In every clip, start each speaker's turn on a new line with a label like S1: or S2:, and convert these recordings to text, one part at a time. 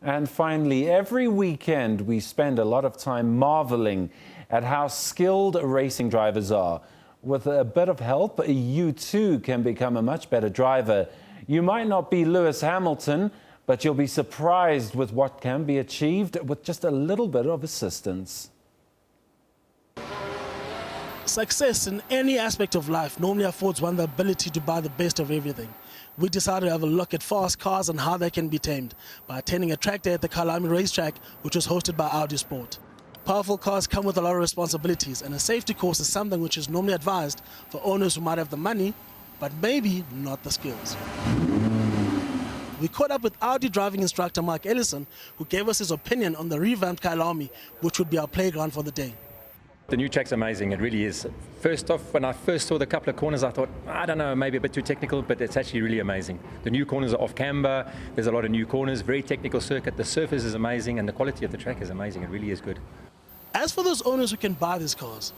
S1: And finally, every weekend we spend a lot of time marveling at how skilled racing drivers are. With a bit of help, you too can become a much better driver. You might not be Lewis Hamilton, but you'll be surprised with what can be achieved with just a little bit of assistance.
S2: Success in any aspect of life normally affords one the ability to buy the best of everything. We decided to have a look at fast cars and how they can be tamed by attending a track day at the Kyalami Racetrack, which was hosted by Audi Sport. Powerful cars come with a lot of responsibilities, and a safety course is something which is normally advised for owners who might have the money, but maybe not the skills. We caught up with Audi driving instructor Mark Ellison, who gave us his opinion on the revamped Kyalami, which would be our playground for the day.
S3: The new track's amazing, it really is. First off, when I first saw the couple of corners, I thought, I don't know, maybe a bit too technical, but it's actually really amazing. The new corners are off camber, there's a lot of new corners, very technical circuit, the surface is amazing, and the quality of the track is amazing, it really is good.
S2: As for those owners who can buy these cars,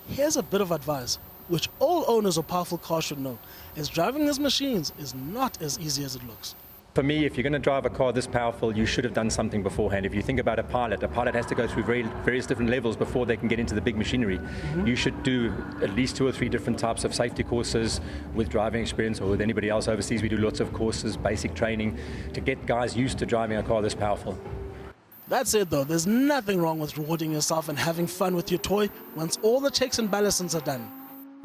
S2: here's a bit of advice, which all owners of powerful cars should know, is driving these machines is not as easy as it looks.
S3: For me, if you're going to drive a car this powerful, you should have done something beforehand. If you think about a pilot has to go through various different levels before they can get into the big machinery. You should do at least 2 or 3 different types of safety courses with driving experience or with anybody else overseas. We do lots of courses, basic training to get guys used to driving a car this powerful.
S2: That said though, there's nothing wrong with rewarding yourself and having fun with your toy once all the checks and balances are done.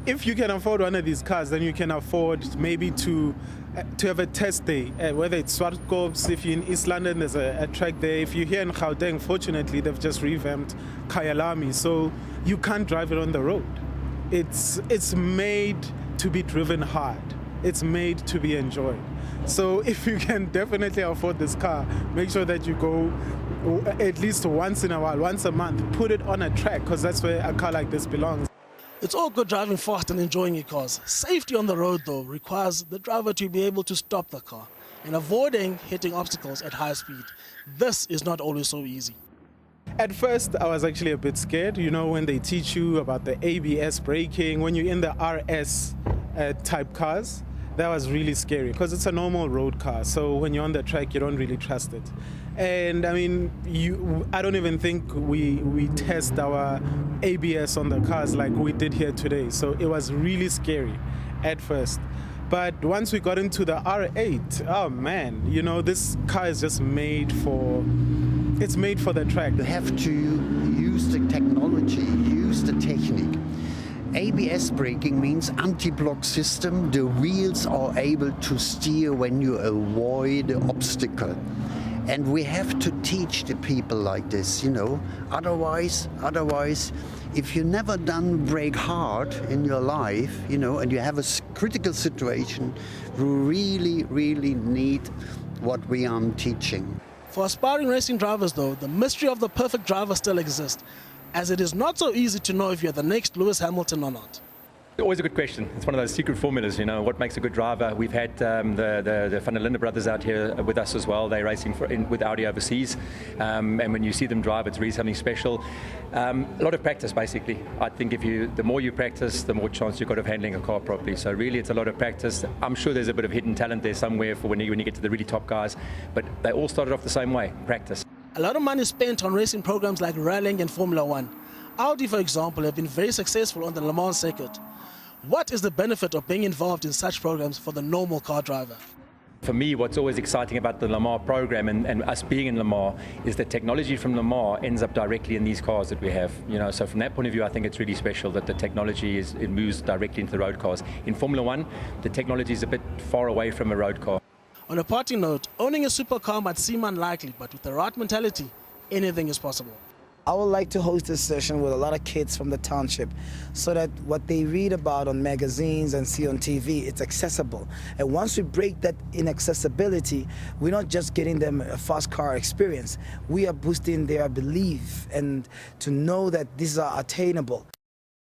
S4: If you can afford one of these cars, then you can afford maybe to have a test day, whether it's Swartkops, if you're in East London, there's a track there. If you're here in Gauteng, fortunately, they've just revamped Kyalami, so you can't drive it on the road. It's made to be driven hard. It's made to be enjoyed. So if you can definitely afford this car, make sure that you go at least once in a while, once a month, put it on a track, because that's where a car like this belongs.
S2: It's all good driving fast and enjoying your cars. Safety on the road, though, requires the driver to be able to stop the car and avoiding hitting obstacles at high speed. This is not always so easy.
S4: At first, I was actually a bit scared, you know, when they teach you about the ABS braking, when you're in the RS type cars. That was really scary because it's a normal road car. So when you're on the track, you don't really trust it. And I mean, I don't even think we test our ABS on the cars like we did here today. So it was really scary at first. But once we got into the R8, oh man, you know, this car is just made for the track.
S5: You have to use the technology, use the technique. ABS braking means anti-block system. The wheels are able to steer when you avoid the obstacle. And we have to teach the people like this, you know. Otherwise, if you never done brake hard in your life, you know, and you have a critical situation, you really need what we are teaching.
S2: For aspiring racing drivers, though, the mystery of the perfect driver still exists, as it is not so easy to know if you're the next Lewis Hamilton or not.
S3: Always a good question. It's one of those secret formulas, you know, what makes a good driver. We've had the Van der Linde brothers out here with us as well. They're racing with Audi overseas. And when you see them drive, it's really something special. A lot of practice, basically. I think the more you practice, the more chance you've got of handling a car properly. So really, it's a lot of practice. I'm sure there's a bit of hidden talent there somewhere for when you get to the really top guys. But they all started off the same way, practice.
S2: A lot of money is spent on racing programs like rallying and Formula One. Audi, for example, have been very successful on the Le Mans circuit. What is the benefit of being involved in such programs for the normal car driver?
S3: For me, what's always exciting about the Le Mans program and us being in Le Mans is that technology from Le Mans ends up directly in these cars that we have. You know, so from that point of view, I think it's really special that the technology it moves directly into the road cars. In Formula One, the technology is a bit far away from a road car.
S2: On a parting note, owning a supercar might seem unlikely, but with the right mentality, anything is possible.
S6: I would like to host this session with a lot of kids from the township so that what they read about on magazines and see on TV, it's accessible. And once we break that inaccessibility, we're not just getting them a fast car experience. We are boosting their belief and to know that these are attainable.